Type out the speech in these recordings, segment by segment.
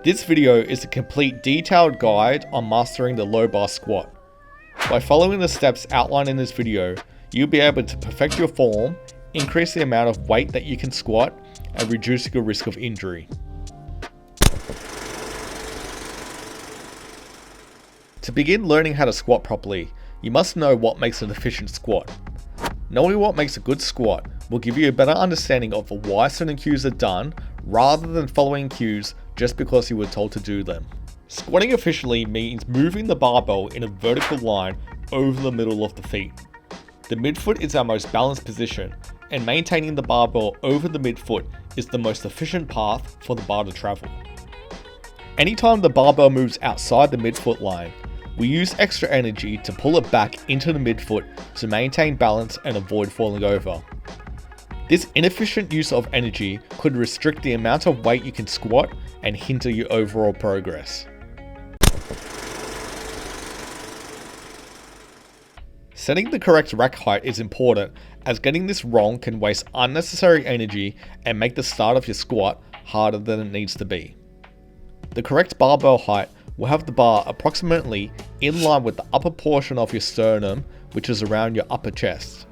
This video is a complete detailed guide on mastering the low bar squat. By following the steps outlined in this video, you'll be able to perfect your form, increase the amount of weight that you can squat, and reduce your risk of injury. To begin learning how to squat properly, you must know what makes an efficient squat. Knowing what makes a good squat will give you a better understanding of why certain cues are done, rather than following cues just because you were told to do them. Squatting efficiently means moving the barbell in a vertical line over the middle of the feet. The midfoot is our most balanced position, and maintaining the barbell over the midfoot is the most efficient path for the bar to travel. Anytime the barbell moves outside the midfoot line, we use extra energy to pull it back into the midfoot to maintain balance and avoid falling over. This inefficient use of energy could restrict the amount of weight you can squat and hinder your overall progress. Setting the correct rack height is important, as getting this wrong can waste unnecessary energy and make the start of your squat harder than it needs to be. The correct barbell height will have the bar approximately in line with the upper portion of your sternum, which is around your upper chest.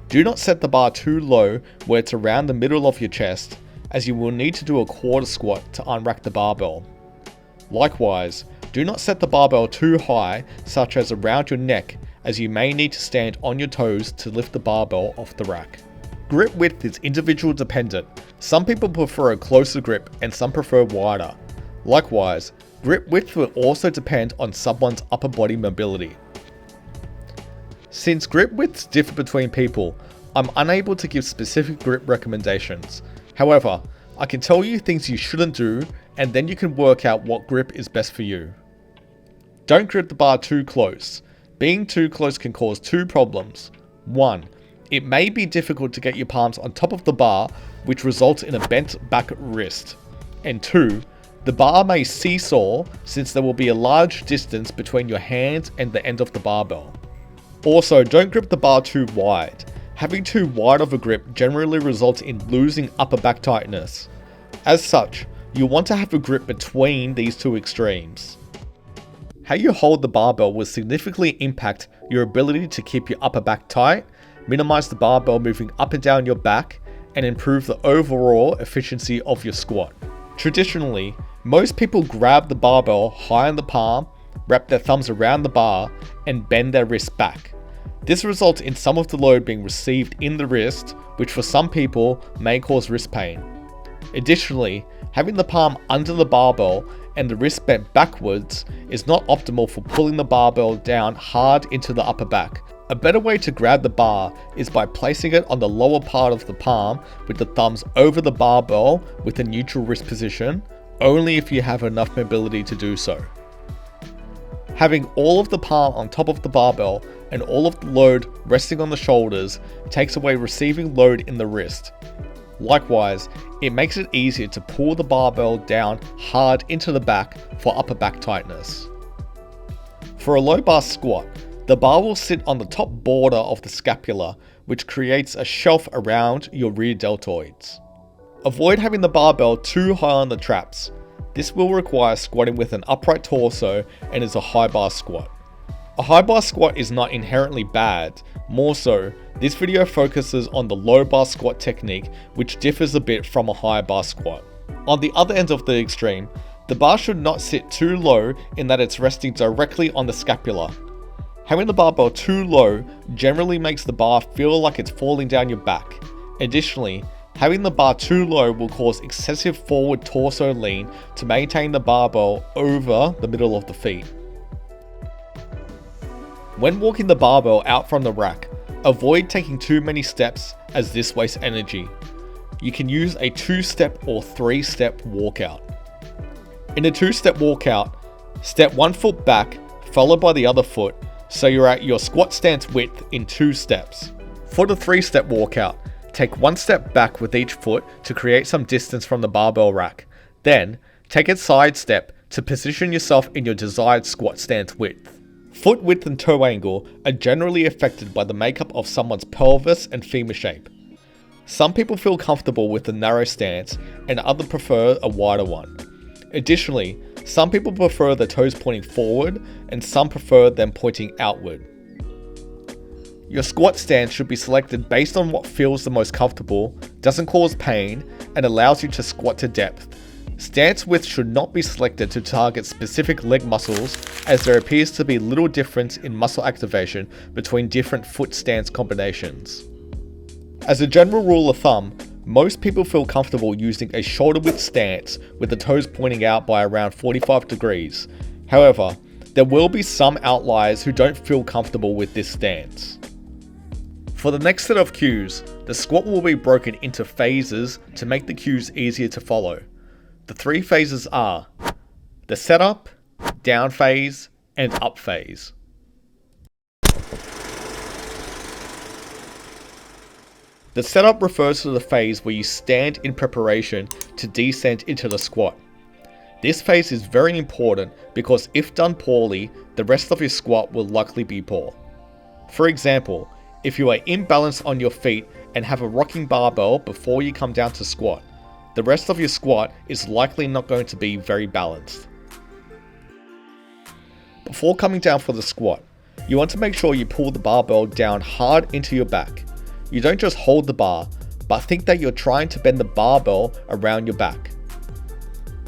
Do not set the bar too low where it's around the middle of your chest, as you will need to do a quarter squat to unrack the barbell. Likewise, do not set the barbell too high, such as around your neck, as you may need to stand on your toes to lift the barbell off the rack. Grip width is individual dependent. Some people prefer a closer grip and some prefer wider. Likewise, grip width will also depend on someone's upper body mobility. Since grip widths differ between people, I'm unable to give specific grip recommendations. However, I can tell you things you shouldn't do, and then you can work out what grip is best for you. Don't grip the bar too close. Being too close can cause two problems. 1. It may be difficult to get your palms on top of the bar, which results in a bent back wrist. And 2. The bar may seesaw, since there will be a large distance between your hands and the end of the barbell. Also, don't grip the bar too wide. Having too wide of a grip generally results in losing upper back tightness. As such, you want to have a grip between these two extremes. How you hold the barbell will significantly impact your ability to keep your upper back tight, minimize the barbell moving up and down your back, and improve the overall efficiency of your squat. Traditionally, most people grab the barbell high in the palm, wrap their thumbs around the bar, and bend their wrist back. This results in some of the load being received in the wrist, which for some people may cause wrist pain. Additionally, having the palm under the barbell and the wrist bent backwards is not optimal for pulling the barbell down hard into the upper back. A better way to grab the bar is by placing it on the lower part of the palm with the thumbs over the barbell with a neutral wrist position, only if you have enough mobility to do so. Having all of the palm on top of the barbell and all of the load resting on the shoulders takes away receiving load in the wrist. Likewise, it makes it easier to pull the barbell down hard into the back for upper back tightness. For a low bar squat, the bar will sit on the top border of the scapula, which creates a shelf around your rear deltoids. Avoid having the barbell too high on the traps. This will require squatting with an upright torso and is a high bar squat. A high bar squat is not inherently bad. More so, this video focuses on the low bar squat technique, which differs a bit from a high bar squat. On the other end of the extreme, the bar should not sit too low in that it's resting directly on the scapula. Having the barbell too low generally makes the bar feel like it's falling down your back. Additionally, having the bar too low will cause excessive forward torso lean to maintain the barbell over the middle of the feet. When walking the barbell out from the rack, avoid taking too many steps, as this wastes energy. You can use a 2-step or 3-step walkout. In a 2-step walkout, step one foot back, followed by the other foot, so you're at your squat stance width in 2 steps. For the 3-step walkout, take 1 step back with each foot to create some distance from the barbell rack. Then, take a side step to position yourself in your desired squat stance width. Foot width and toe angle are generally affected by the makeup of someone's pelvis and femur shape. Some people feel comfortable with a narrow stance and others prefer a wider one. Additionally, some people prefer the toes pointing forward and some prefer them pointing outward. Your squat stance should be selected based on what feels the most comfortable, doesn't cause pain, and allows you to squat to depth. Stance width should not be selected to target specific leg muscles, as there appears to be little difference in muscle activation between different foot stance combinations. As a general rule of thumb, most people feel comfortable using a shoulder width stance with the toes pointing out by around 45 degrees. However, there will be some outliers who don't feel comfortable with this stance. For the next set of cues, the squat will be broken into phases to make the cues easier to follow. The 3 phases are the setup, down phase, and up phase. The setup refers to the phase where you stand in preparation to descend into the squat. This phase is very important because if done poorly, the rest of your squat will likely be poor. For example, if you are imbalanced on your feet and have a rocking barbell before you come down to squat, the rest of your squat is likely not going to be very balanced. Before coming down for the squat, you want to make sure you pull the barbell down hard into your back. You don't just hold the bar, but think that you're trying to bend the barbell around your back.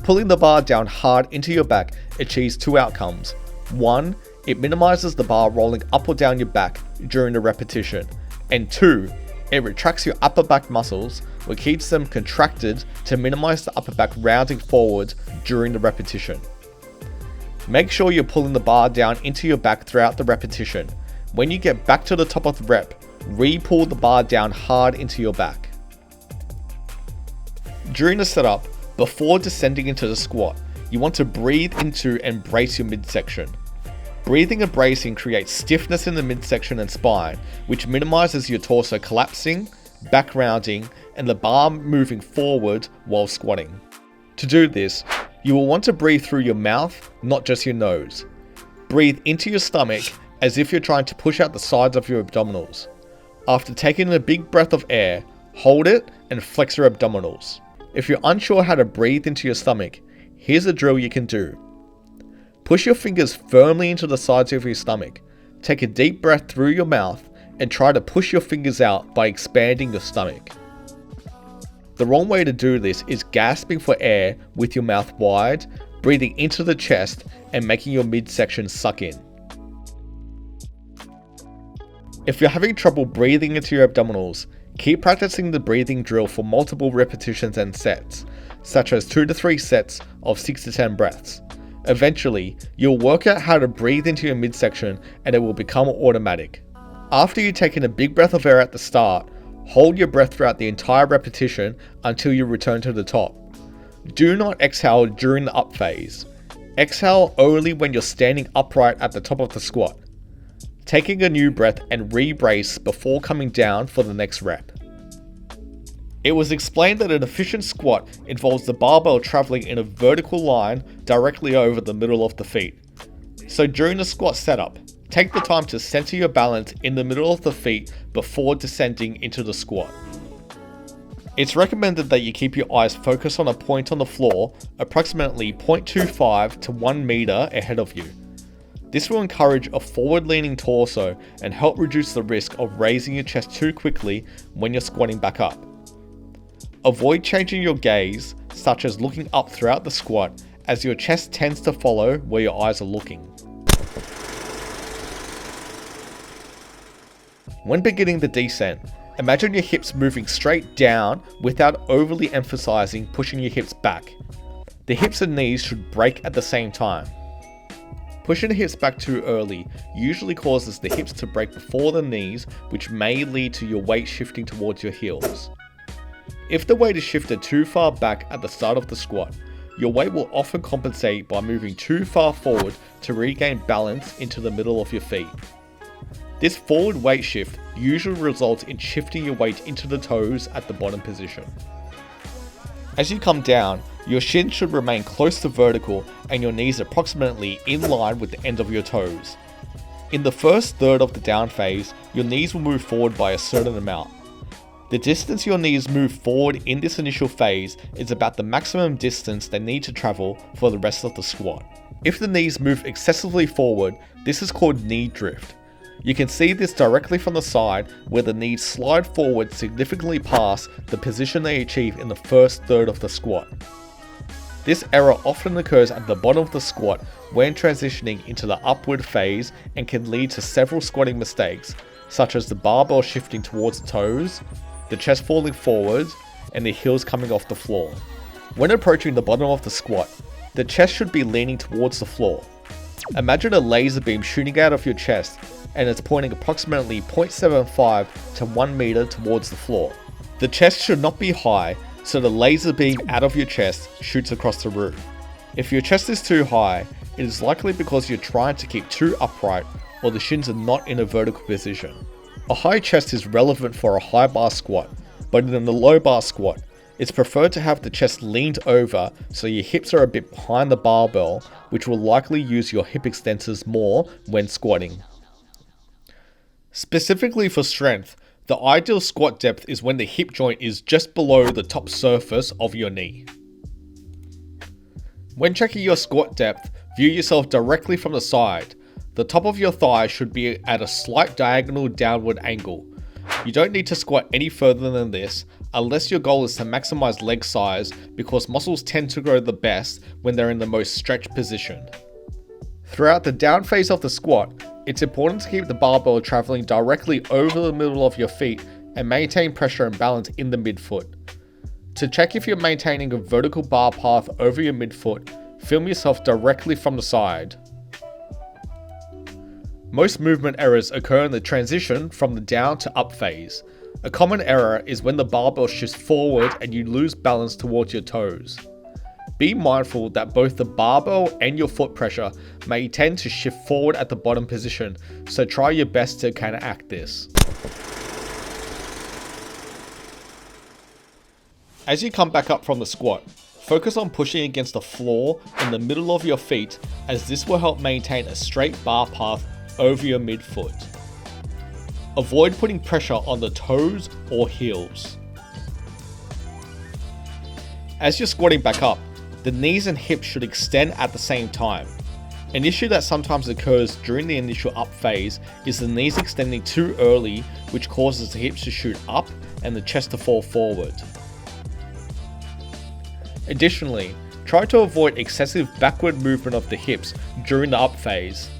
Pulling the bar down hard into your back achieves 2 outcomes. 1, it minimizes the bar rolling up or down your back during the repetition, and 2, it retracts your upper back muscles, which keeps them contracted to minimize the upper back rounding forward during the repetition. Make sure you're pulling the bar down into your back throughout the repetition. When you get back to the top of the rep, re-pull the bar down hard into your back. During the setup, before descending into the squat, you want to breathe into and brace your midsection. Breathing and bracing creates stiffness in the midsection and spine, which minimizes your torso collapsing, back rounding, and the bar moving forward while squatting. To do this, you will want to breathe through your mouth, not just your nose. Breathe into your stomach as if you're trying to push out the sides of your abdominals. After taking a big breath of air, hold it and flex your abdominals. If you're unsure how to breathe into your stomach, here's a drill you can do. Push your fingers firmly into the sides of your stomach. Take a deep breath through your mouth and try to push your fingers out by expanding your stomach. The wrong way to do this is gasping for air with your mouth wide, breathing into the chest and making your midsection suck in. If you're having trouble breathing into your abdominals, keep practicing the breathing drill for multiple repetitions and sets, such as 2 to 3 sets of 6 to 10 breaths. Eventually, you'll work out how to breathe into your midsection and it will become automatic. After you've taken a big breath of air at the start, hold your breath throughout the entire repetition until you return to the top. Do not exhale during the up phase. Exhale only when you're standing upright at the top of the squat. Taking a new breath and re-brace before coming down for the next rep. It was explained that an efficient squat involves the barbell traveling in a vertical line directly over the middle of the feet. So during the squat setup, take the time to center your balance in the middle of the feet before descending into the squat. It's recommended that you keep your eyes focused on a point on the floor approximately 0.25 to 1 meter ahead of you. This will encourage a forward-leaning torso and help reduce the risk of raising your chest too quickly when you're squatting back up. Avoid changing your gaze, such as looking up throughout the squat, as your chest tends to follow where your eyes are looking. When beginning the descent, imagine your hips moving straight down without overly emphasizing pushing your hips back. The hips and knees should break at the same time. Pushing the hips back too early usually causes the hips to break before the knees, which may lead to your weight shifting towards your heels. If the weight is shifted too far back at the start of the squat, your weight will often compensate by moving too far forward to regain balance into the middle of your feet. This forward weight shift usually results in shifting your weight into the toes at the bottom position. As you come down, your shin should remain close to vertical and your knees approximately in line with the end of your toes. In the first third of the down phase, your knees will move forward by a certain amount. The distance your knees move forward in this initial phase is about the maximum distance they need to travel for the rest of the squat. If the knees move excessively forward, this is called knee drift. You can see this directly from the side where the knees slide forward significantly past the position they achieve in the first third of the squat. This error often occurs at the bottom of the squat when transitioning into the upward phase and can lead to several squatting mistakes, such as the barbell shifting towards the toes, the chest falling forward, and the heels coming off the floor. When approaching the bottom of the squat, the chest should be leaning towards the floor. Imagine a laser beam shooting out of your chest and it's pointing approximately 0.75 to 1 meter towards the floor. The chest should not be high, so the laser beam out of your chest shoots across the room. If your chest is too high, it is likely because you're trying to keep too upright or the shins are not in a vertical position. A high chest is relevant for a high bar squat, but in the low bar squat, it's preferred to have the chest leaned over so your hips are a bit behind the barbell, which will likely use your hip extensors more when squatting. Specifically for strength, the ideal squat depth is when the hip joint is just below the top surface of your knee. When checking your squat depth, view yourself directly from the side. The top of your thigh should be at a slight diagonal downward angle. You don't need to squat any further than this unless your goal is to maximize leg size, because muscles tend to grow the best when they're in the most stretched position. Throughout the down phase of the squat, it's important to keep the barbell traveling directly over the middle of your feet and maintain pressure and balance in the midfoot. To check if you're maintaining a vertical bar path over your midfoot, film yourself directly from the side. Most movement errors occur in the transition from the down to up phase. A common error is when the barbell shifts forward and you lose balance towards your toes. Be mindful that both the barbell and your foot pressure may tend to shift forward at the bottom position, so try your best to counteract this. As you come back up from the squat, focus on pushing against the floor in the middle of your feet, as this will help maintain a straight bar path over your midfoot. Avoid putting pressure on the toes or heels. As you're squatting back up, the knees and hips should extend at the same time. An issue that sometimes occurs during the initial up phase is the knees extending too early, which causes the hips to shoot up and the chest to fall forward. Additionally, try to avoid excessive backward movement of the hips during the up phase.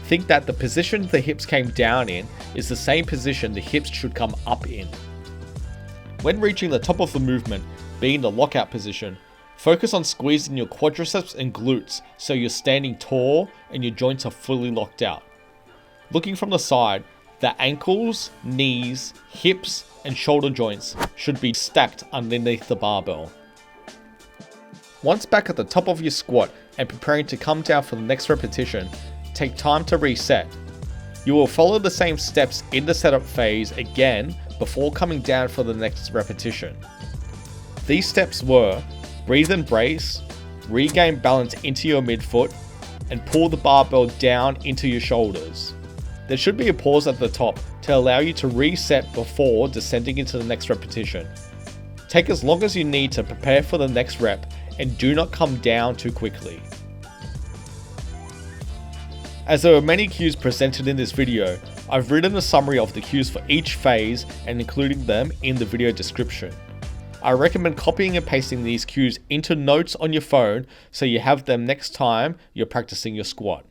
Think that the position the hips came down in is the same position the hips should come up in. When reaching the top of the movement, being the lockout position, focus on squeezing your quadriceps and glutes so you're standing tall and your joints are fully locked out. Looking from the side, the ankles, knees, hips, and shoulder joints should be stacked underneath the barbell. Once back at the top of your squat and preparing to come down for the next repetition, take time to reset. You will follow the same steps in the setup phase again before coming down for the next repetition. These steps were: breathe and brace, regain balance into your midfoot, and pull the barbell down into your shoulders. There should be a pause at the top to allow you to reset before descending into the next repetition. Take as long as you need to prepare for the next rep, and do not come down too quickly. As there are many cues presented in this video, I've written a summary of the cues for each phase and including them in the video description. I recommend copying and pasting these cues into notes on your phone so you have them next time you're practicing your squat.